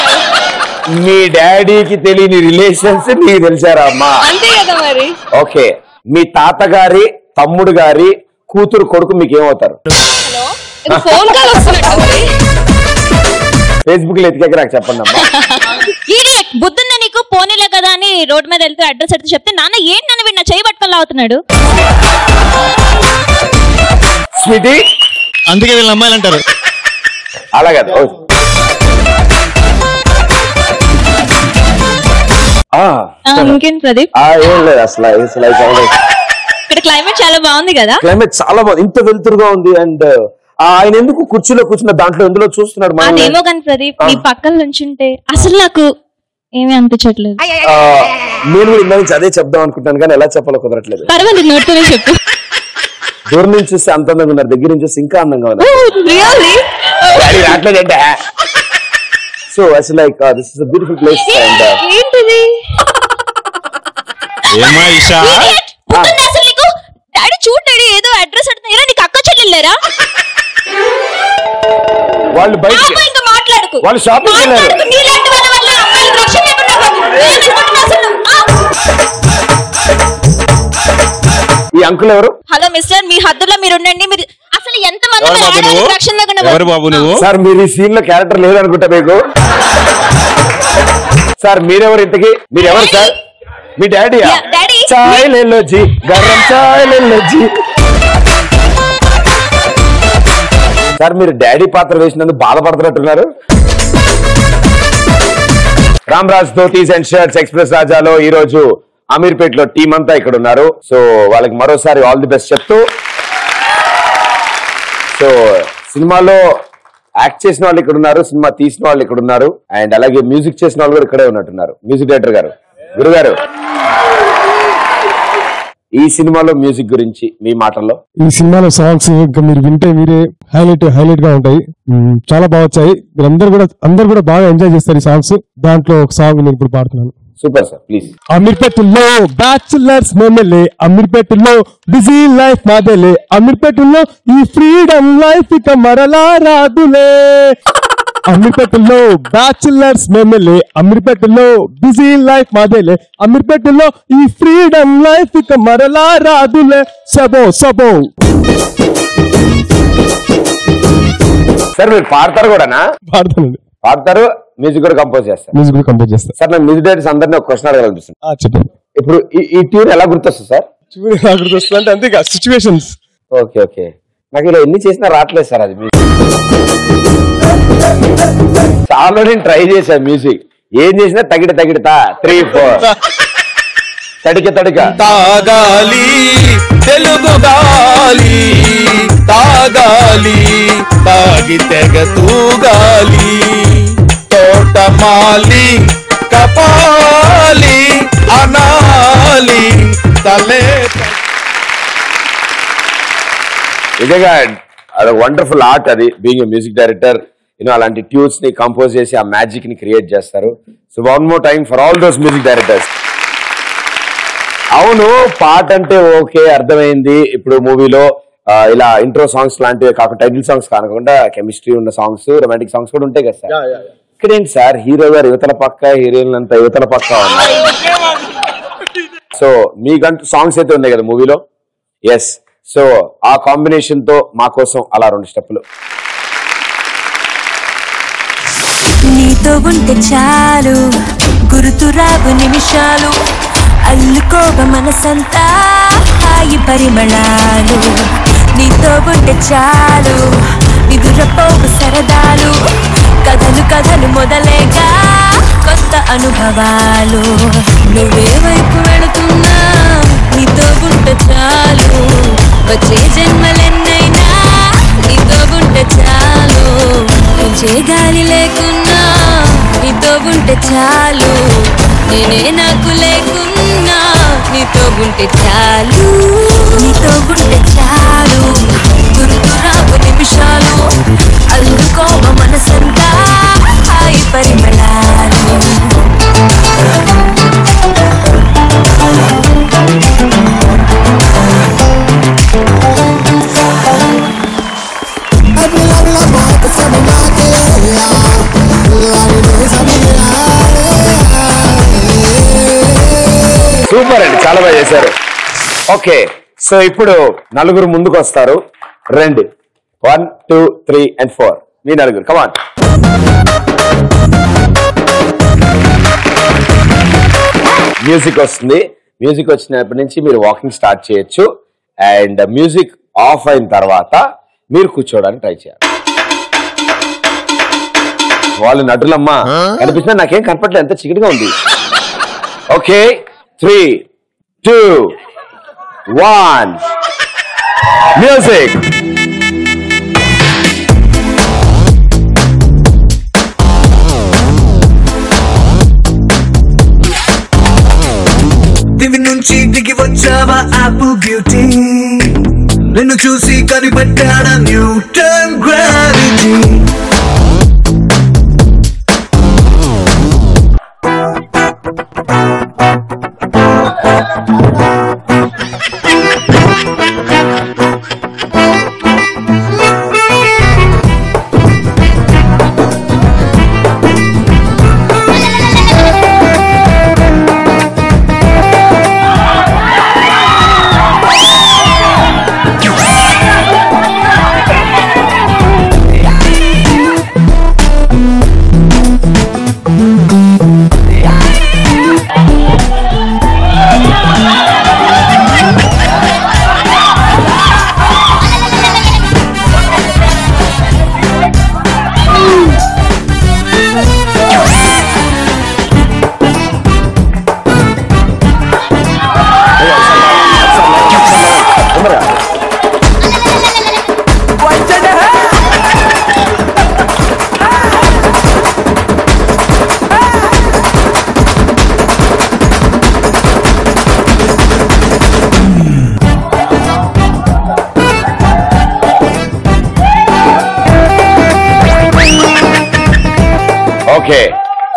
మీ డాడీకి తెలియని రిలేషన్స్ నీకు తెలిసారా అమ్మా? అంతే కదా మరి. ఓకే, మీ తాతగారి తమ్ముడు గారి కూతురు కొడుకు మీకు ఏమవుతారు? ఫోన్ కాల్ వస్తున్నట్టు ఫేస్బుక్ లో ఎతికాక నాకు చెప్పండి అమ్మా. బుద్ధుందా నీకు? పోనీలే కదా అని రోడ్ మీద వెళ్తే అడ్రస్ అడిగితే చెప్తే నాన్న ఏంటి నన్ను వీడు నా చేయి పట్టుకొని లావుతున్నాడు. స్వీటీ అందుకే వీళ్ళ అమ్మాయిలు అంటారు. అలా కదా. ఇంకేం ప్రదీప్? ఏం లేదు అసలు. ఇక్కడ క్లైమేట్ చాలా బాగుంది కదా. క్లైమేట్ చాలా బాగుంది, ఇంత వెలుతురుగా ఉంది. అండ్ ఆయన ఎందుకు కుర్చీలో కూర్చున్న దాంట్లో ఎందులో చూస్తున్నాడు? అదేమో కానీ ప్రదీప్ నీ పక్కన నుంచుంటే అసలు నాకు ఏమీ అనిపించట్లేదు. నేను కూడా ఇందా నుంచి అదే చెప్దాం అనుకుంటాను కానీ ఎలా చెప్పాలో కుదరట్లేదు. పర్వాలేదు, నోటితోనే చెప్పు. దూరం నుంచి చూస్తే అంత అందంగా ఉన్నారు, దగ్గర నుంచి చూస్తే ఇంకా అందంగా ఉన్నారు. రావట్లేదంటే సో అసలు like this is a beautiful place. ఏంటిది? అసలు నీకు డాడీ చూడు డాడీ ఏదో అడ్రస్ అడుగుతున్నా. నీకు అక్క చెల్లెళ్ళారా? వాళ్ళు బయట ఇంకా మాట్లాడు మాట్లాడకు. వాళ్ళు షాపింగ్ వెళ్ళారు. మాట్లాడకు. నీలాంటి వాళ్ళ వల్ల అమ్మాయిలకు రక్షణ లేకుండా పోతుంది. ఏమనుకుంటున్నావు అసలు? ఈ అంకుల్ ఎవరు? హలో మిస్టర్, మీ హద్దులో మీరు ఉండండి. మీరు అసలు ఎంత మంది రక్షణ లేకుండా పోతుంది? సార్ మీరు ఈ సీన్ లో క్యారెక్టర్ లేదనుకుంటా మీకు. సార్ మీరెవరు ఇంతకి? మీరెవరు సార్? మీ డాడీ? చాయ్ లేలో జీ, గరం చాయ్ లేలో జీ. సార్ మీరు డాడీ పాత్ర వేసినందుకు బాధపడుతున్నట్టున్నారు. Ram Raj dhotis and shirts express రాజాలో ఈ రోజు అమీర్పేట్ లో టీం అంతా ఇక్కడ ఉన్నారు. సో వాళ్ళకి మరోసారి ఆల్ ది బెస్ట్ చెప్తూ, సో సినిమాలో యాక్ట్ చేసిన వాళ్ళు ఇక్కడ ఉన్నారు, సినిమా తీసిన వాళ్ళు ఇక్కడ ఉన్నారు, అండ్ అలాగే మ్యూజిక్ చేసిన వాళ్ళు కూడా ఇక్కడే ఉన్నట్టున్నారు. మ్యూజిక్ డైరెక్టర్ గారు, గురుగారు, ఈ సినిమాలో మ్యూజిక్ గురించి మీ మాటల్లో. ఈ సినిమాలో సాంగ్స్ ఇంకా మీరు వింటే మీరే హైలైట్ గా ఉంటాయి. చాలా బాగా వచ్చాయి. మీరు అందరు కూడా బాగా ఎంజాయ్ చేస్తారు ఈ సాంగ్స్. దాంట్లో ఒక సాంగ్ నేను ఇప్పుడు పాడుతున్నాను. Super sir, please. అమీర్పేటలో బ్యాచులర్స్ మేమెలే, అమీర్పేటలో బిజీ లైఫ్ మాదేలే, అమీర్పేటలో ఈ ఫ్రీడమ్ లైఫ్ ఇక మరలా రాదులే. అమీర్పేటలో బ్యాచులర్స్ మేమెలే, అమీర్పేటలో బిజీ లైఫ్ మాదేలే, అమీర్పేటలో ఈ ఫ్రీడమ్ లైఫ్ ఇక మరలా రాదులే. సబో సబో. సార్ మీరు పాడతారు కూడానా? పాడతానండి. పాడతారు, మ్యూజిక్ కూడా కంపోజ్ చేస్తారు. మ్యూజిక్ కూడా కంపోజ్ చేస్తారు. సార్ నాకు మ్యూజిక్ డైరెక్టర్స్ అందరినీ ఒక క్వశ్చన్ అడగాలనిపిస్తుంది. చెప్పండి. ఇప్పుడు ఈ ట్యూన్ ఎలా గుర్తొస్తుంది సార్? ట్యూన్ ఎలా గుర్తొస్తుంది అంటే అంతే సిచ్యువేషన్స్. Okay okay. నాకు ఇలా ఎన్ని చేసినా రావట్లేదు సార్ అది. చాలా నేను ట్రై చేశాను మ్యూజిక్, ఏం చేసినా తగిడతా 3 4 తడిక తాగాలి తెలుగు గాలి, తాగాలి తాగి తెగ తూగాలి, తోటమాలి కపాలి అనాలి తలే. నిజంగా అది వండర్ఫుల్ ఆర్ట్. అది బీయింగ్ మ్యూజిక్ డైరెక్టర్, అలాంటి ట్యూన్స్ ని కంపోజ్ చేసి ఆ మ్యాజిక్ ని క్రియేట్ చేస్తారు. So one more time for all those music directors. అవును, పాట అంటే ఓకే అర్థమైంది. ఇప్పుడు మూవీలో ఇలా ఇంట్రో సాంగ్స్ లాంటివి కాకుండా, టైటిల్ సాంగ్స్ కాకుండా కెమిస్ట్రీ ఉన్న సాంగ్స్, రొమాంటిక్ సాంగ్స్ కూడా ఉంటాయి కదా సార్. ఇక్కడ ఏంటి సార్, హీరో గారు యువతల పక్క, హీరోయిన్ అంతా యువతల పక్క ఉన్నారు. సో మీకంటూ సాంగ్స్ అయితే ఉన్నాయి కదా మూవీలో. ఎస్, సో ఆ కాంబినేషన్ తో మా కోసం అలా 2 స్టెప్పులు. నీతో ఉంటే చాలు, గుర్తురావు నిమిషాలు, అల్లుకోవ మనసంతా హాయి పరిమళాలు. నీతో ఉంటే చాలు, నిదురపోవు సరదాలు, కథలు మొదలేగా కొత్త అనుభవాలు. నువ్వే వైపు వెళుతున్నా నీతో ఉంటే చాలు, వచ్చే జన్మలెన్నైనా నీతో ఉంటే చాలు, పెంచే గాలి లేకున్నా నీతో ఉంటే చాలు, నేనే నాకు లేకున్నా నీతో ఉంటే చాలు. నీతో ఉంటే చాలు, గుర్తురావు నిమిషాలు, అల్లుకోవ మనసంతా హాయి పరిమళాలు. సూపర్ అండి, చాలా బాగా చేశారు. ఓకే, సో ఇప్పుడు నలుగురు ముందుకు వస్తారు. రండి, 1 2 3 and 4. మీ నలుగురు కమాన్. మ్యూజిక్ వస్తుంది. మ్యూజిక్ వచ్చినప్పటి నుంచి మీరు వాకింగ్ స్టార్ట్ చేయొచ్చు. అండ్ మ్యూజిక్ ఆఫ్ అయిన తర్వాత మీరు కూర్చోవడానికి ట్రై చేయాలి. వాళ్ళు నటులమ్మా, కనిపించినా నాకేం కనపట్లేదు, ఎంత చీకటిగా ఉంది. Okay, 3 2 1 music. దివి నుంచి దిగి వచ్చావా ఆపిల్ బ్యూటీ, నిన్ను చూసి కనిపెట్టాడా న్యూటన్ గ్రావిటీ.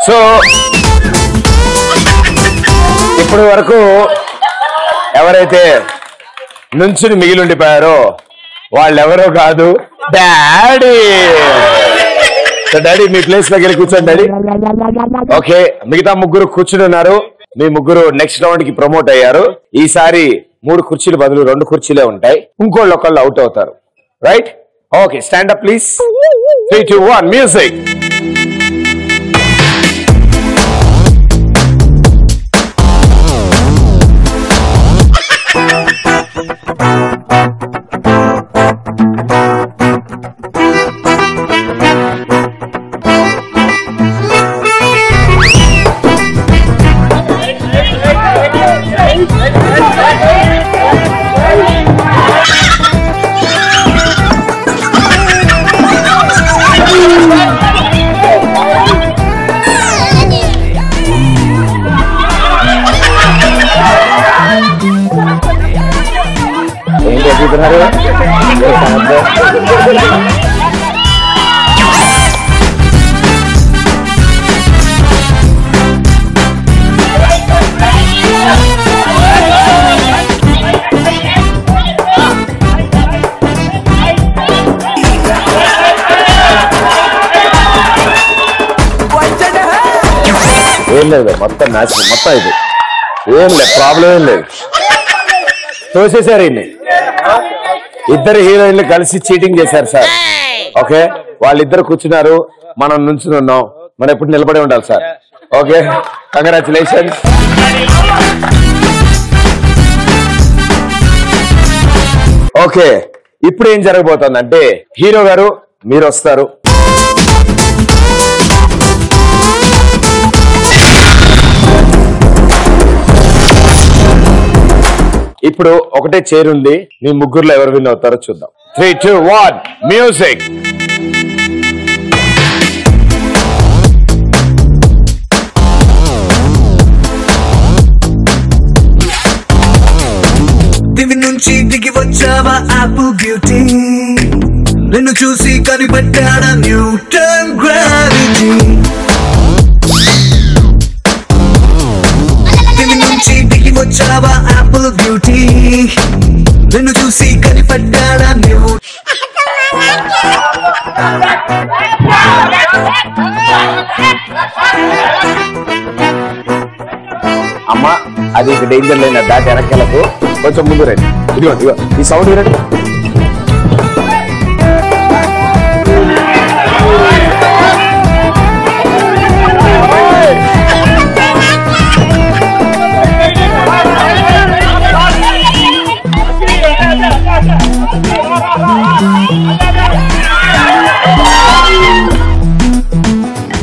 సో ఇప్పటి వరకు ఎవరైతే నుంచుని మిగిలిండిపోయారో వాళ్ళెవరో కాదు డాడీ. డాడీ మీ ప్లేస్ లోకి వెళ్ళి కూర్చోండి డాడీ. ఓకే, మిగతా ముగ్గురు కూర్చుని ఉన్నారు. మీ ముగ్గురు నెక్స్ట్ రౌండ్ కి ప్రమోట్ అయ్యారు. ఈసారి 3 కుర్చీలు బదులు 2 కుర్చీలే ఉంటాయి. ఒకళ్ళు అవుట్ అవుతారు. Right? Okay, stand up please. 3, 2, 1 music. ఏం లేదు, మొత్తం మ్యాచ్ మొత్తం ఇది ఏం లేదు, ప్రాబ్లం ఏం లేదు. తోసేశారు ఇన్ని. ఇద్దరు హీరోయిన్లు కలిసి చీటింగ్ చేశారు సార్. ఓకే, వాళ్ళిద్దరు కూర్చున్నారు, మనం నుంచుని ఉన్నాం. మనం ఎప్పుడు నిలబడి ఉండాలి సార్. Okay, congratulations. ఓకే, ఇప్పుడు ఏం జరగబోతోందంటే హీరో గారు మీరు వస్తారు. ఇప్పుడు ఒకటే చైర్ ఉంది. మీ ముగ్గురులో ఎవరు విన్ అవుతారో చూద్దాం. 3, 2, 1 మ్యూజిక్. దివి నుంచి దిగి వచ్చావా ఆపిల్ బ్యూటీ, నిన్ను చూసి కనిపెట్టాడా న్యూటన్ గ్రావిటీ. దివి నుంచి దిగి వచ్చావా ఆపిల్ బ్యూటీ, నిన్ను చూసి కనిపెట్టాడా న్యూటన్. అమ్మా, అది డేంజర్ లేని దాటి వెనకాలకు కొంచెం ముందు రండి. ఇదిగో ఇదిగో ఈ సౌండ్ వినండి.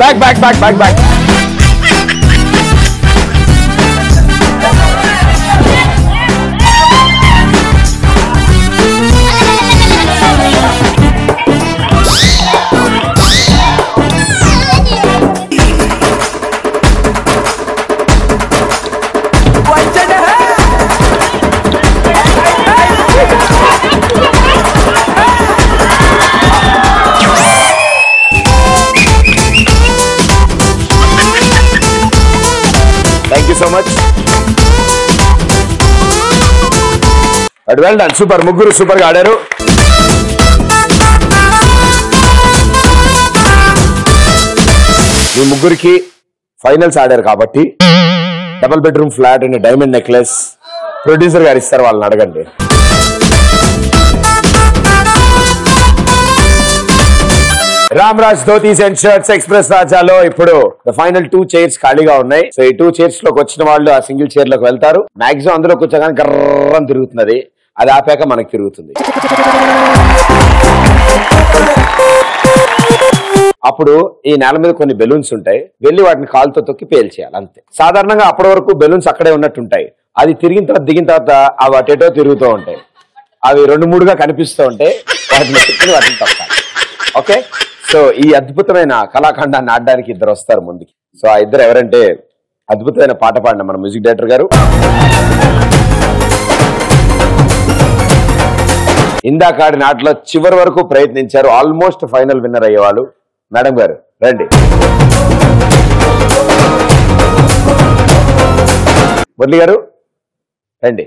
Back back back back back. So much. But well done, super. ముగ్గురు సూపర్ గా ఆడారు. మీ ముగ్గురికి ఫైనల్స్ ఆడారు కాబట్టి double bedroom flat and diamond necklace producer garu ఇస్తారు, వాళ్ళని అడగండి. Ramraj dhotis and shirts express రాజాలో ఇప్పుడు ఫైనల్ 2 చైర్స్ ఖాళీగా ఉన్నాయి. సో ఈ 2 చైర్స్ లోకి వచ్చిన వాళ్ళు ఆ సింగిల్ చైర్ లోకి వెళ్తారు. మాక్సిమం అందులో కూర్చోగానే గర్రం తిరుగుతున్నది, అది ఆపాక మనకు తిరుగుతుంది. అప్పుడు ఈ నేల మీద కొన్ని బెలూన్స్ ఉంటాయి, వెళ్ళి వాటిని కాలుతో తొక్కి పేల్చేయాలి అంతే. సాధారణంగా అప్పటి వరకు బెలూన్స్ అక్కడే ఉన్నట్టు ఉంటాయి. అది తిరిగిన తర్వాత దిగిన తర్వాత అవి అటేటో తిరుగుతూ ఉంటాయి. అవి 2-3గా కనిపిస్తూ ఉంటాయి, వాటిని తిప్పుకుని వాటిని తొక్కాలి. ఓకే, సో ఈ అద్భుతమైన కళాఖండాన్ని ఆడడానికి ఇద్దరు వస్తారు ముందుకి. సో ఆ ఇద్దరు ఎవరంటే అద్భుతమైన పాట పాడిన మన మ్యూజిక్ డైరెక్టర్ గారు, ఇందాక ఆడిన ఆటలో చివరి వరకు ప్రయత్నించారు, ఆల్మోస్ట్ ఫైనల్ విన్నర్ అయ్యేవాళ్ళు. మేడం గారు రండి. మురళి గారు రండి.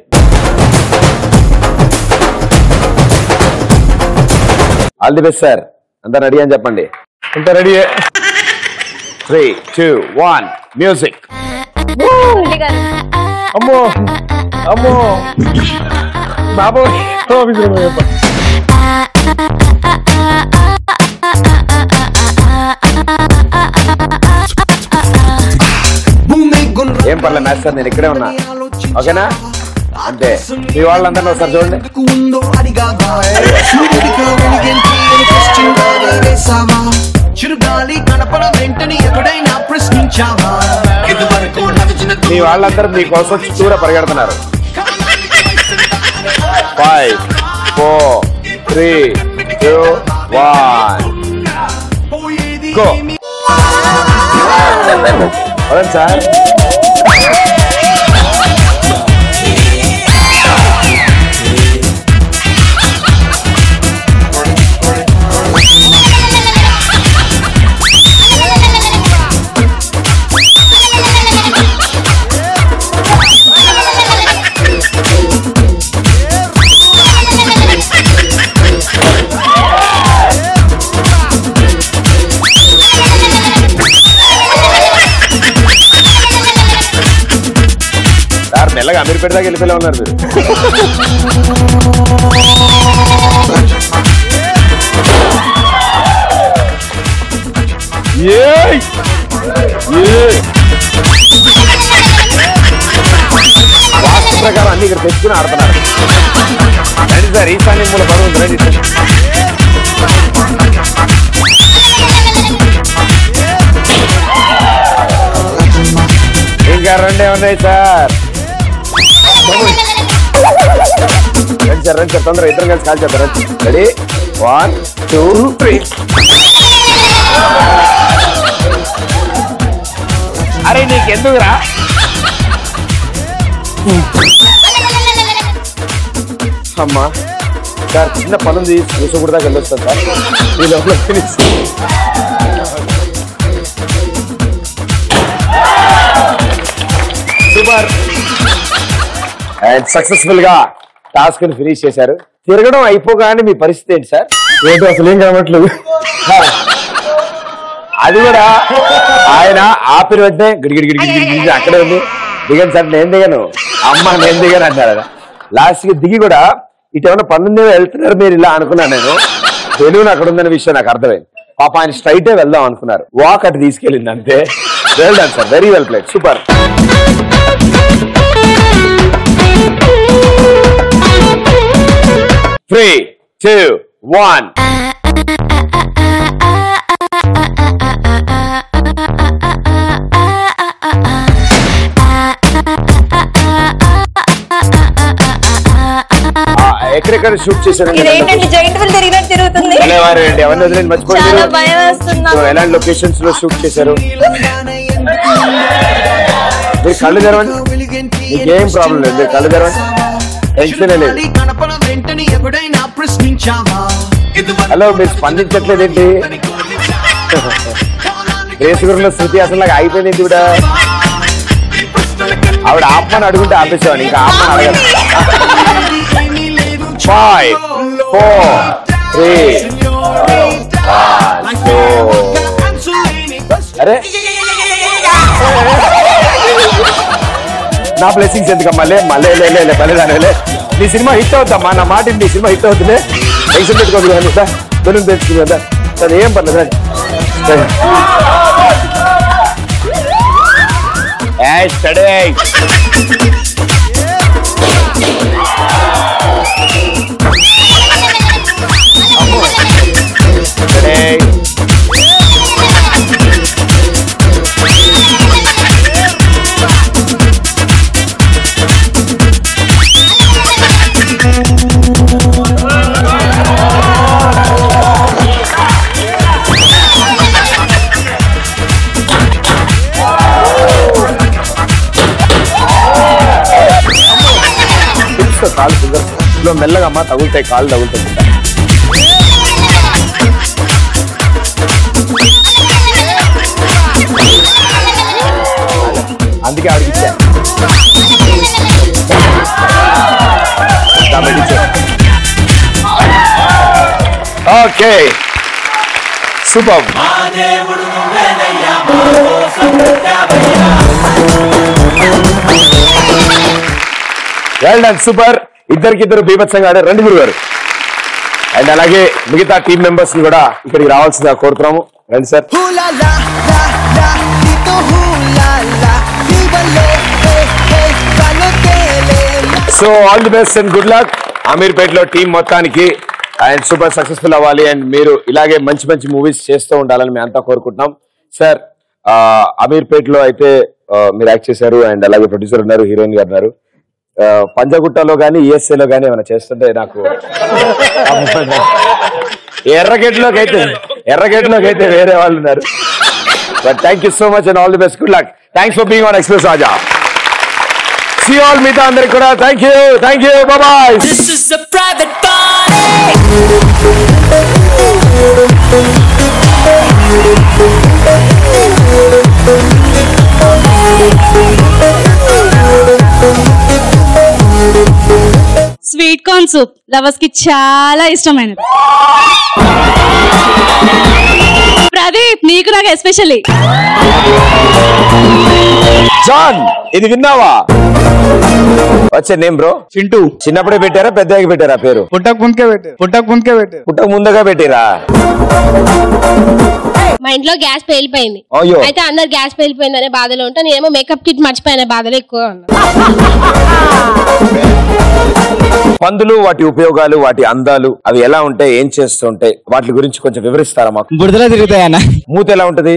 All the best sir. అంతా రెడీ అని చెప్పండి. అంతా రెడీ. 3, 2, 1 మ్యూజిక్. అమ్మో అమ్మో బాబోయ్. ఏం పర్లేదు మ్యాచ్ సార్, నేను ఇక్కడే ఉన్నా. ఓకేనా? అంతే. మీ వాళ్ళందరినీ ఒకసారి చూడండి. మీ వాళ్ళందరూ మీకోసం చుట్టూరా పరిగెడుతున్నారు. 5, 4, 3, 2, 1 గో. అవును సార్. మెల్లగా అమీర్పేట దాకా వెళ్ళిపోయి ఉన్నారు మీరు. వాస్తు ప్రకారం అన్ని ఇక్కడ తెచ్చుకుని ఆడుతున్నారు. రండి సార్, ఈశాన్య మూల పదవి రండి. ఇంకా రెండే ఉన్నాయి సార్. రండి సార్, రండి సార్, తొందరగా ఇద్దరు కలిసి కాల్ చేద్దాం. రెడీ? 1, 2, 3. అరే నీకెందుకురా? అమ్మా సార్, చిన్న పనుంది, చూసకూడదా వెళ్ళొస్తాను సార్. ఈ లోపల ఫినిష్. సూపర్. అండ్ సక్సెస్ఫుల్ గా టాస్క్ ని ఫినిష్ చేశారు. తిరగడం అయిపోగానే మీ పరిస్థితి ఏంటి సార్? ఏంటో అసలు ఏం కనబట్లేదు. అది కూడా ఆయన ఆపిన వెంటనే గిడిగిడి అక్కడే ఉంది. దిగను సార్, నేను దిగను, అమ్మ నేను దిగను అంటారు. లాస్ట్ కి దిగి కూడా ఇటు ఏమన్నా 19 వెళ్తున్నారు మీరు ఇలా అనుకున్నాను నేను. తెలుగు అక్కడ ఉందనే విషయం నాకు అర్థమైంది. పాప ఆయన స్ట్రైటే వెళ్దాం అనుకున్నారు, వాక్ అటు తీసుకెళ్ళింది అంతే. Well done sir, very well played, super. Three, 2, 1. ఎక్కడెక్కడ షూట్ చేశారండి? ఎలాంటి లొకేషన్స్ లో షూట్ చేశారు? మీరు కళ్ళు తెరవండి, మీకేం ప్రాబ్లం లేదు, మీరు కళ్ళు తెరవండి, టెన్షన్ లేదు. హలో, మీరు స్పందించట్లేదేంటి? రేసుగురులో శృతి అసలు అయిపోయింది కూడా. ఆవిడ ఆపమని అడుగుంటే ఆపేసేవాడిని, ఇంకా ఆపమని అడగదు. 5, 4, 3, 2. అరే నా బ్లెస్సింగ్స్ ఎందుకమ్మా? మళ్ళీ పర్లేదానే. నీ సినిమా హిట్ అవుతామ్మా, నా మాట నీ సినిమా హిట్ అవుతుంది. టెన్షన్ పెట్టుకోదు కదా సార్, బెలూన్ తెచ్చుకుంది కదా సార్, ఏం పర్లేదు సార్. కాలు ఫింగర్స్ మెల్లగా అమ్మా తగులుతాయి, కాళ్ళు తగులుతాయి. అందుకే అడిగిచ్చా. Okay super. Well done, super. ఇద్దరికిద్దరు బీభత్సంగా ఆడారు. రండి గురుగారు. అండ్ అలాగే మిగతా టీమ్ మెంబర్స్ ని కూడా ఇక్కడికి రావాల్సిందిగా కోరుతున్నాము. రండి sir. So all the best and good luck. అమీర్పేటలో టీం మొత్తానికి అండ్ సూపర్ సక్సెస్ఫుల్ అవ్వాలి. అండ్ మీరు ఇలాగే మంచి మంచి మూవీస్ చేస్తూ ఉండాలని మేము అంతా కోరుకుంటున్నాం. సార్ అమీర్పేటలో అయితే మీరు యాక్ట్ చేశారు అండ్ అలాగే ప్రొడ్యూసర్ ఉన్నారు, హీరోయిన్ గారు ఉన్నారు. పంజగుట్టలో కానీ ఈఎస్ఏలో కానీ ఏమైనా చేస్తుంటే నాకు ఎర్రగేట్లోకి అయితే వేరే వాళ్ళు ఉన్నారు. But thank you so much and all the best, good luck. Thanks for being on express Raja. See you all మిగతా అందరికి కూడా thank you, thank you, by by. This is a private sweet corn soup lovers కి చాలా ఇష్టమైనది. ప్రదీప్ నీకు నాకు especially. John ఇది విన్నావా? వచ్చే నేమ్ బ్రో చింటూ. చిన్నప్పుడే పెట్టారా పెద్దగా పెట్టారా పేరు? పుట్టక ముందుగా పెట్టారా? మా ఇంట్లో గ్యాస్ పేలిపోయింది. అయ్యో. అయితే అందరు గ్యాస్ పేలిపోయింది అనే బాధలో ఉంటా, నేనేమో మేకప్ కిట్ మర్చిపోయిన బాధలో ఎక్కువ ఉన్నా. పందులు, వాటి ఉపయోగాలు, వాటి అందాలు, అవి ఎలా ఉంటాయి, ఏం చేస్తుంటాయి, వాటి గురించి కొంచెం వివరిస్తారా మాకు? బురదలో తిరుగుతాయన్న. మూత ఎలా ఉంటది?